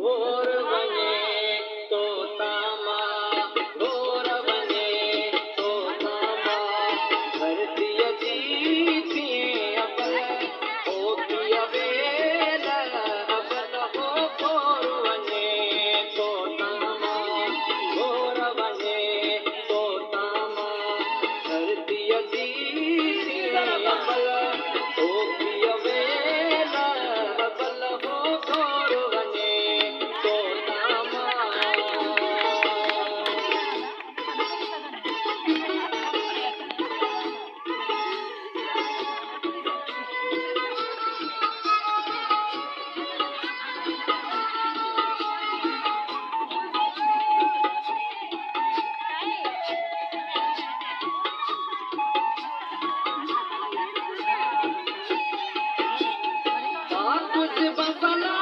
गोर वञे तोता मां गोर वञे तोता मां धरतीअ जी थिए अबल हो थिय वेल अबल हो गोर वञे तोता मां गोर वञे तोता मां धरतीअ जी थिए अबल हो थिय वेल अबल हो गोर वञे तोता मां कुछ बसला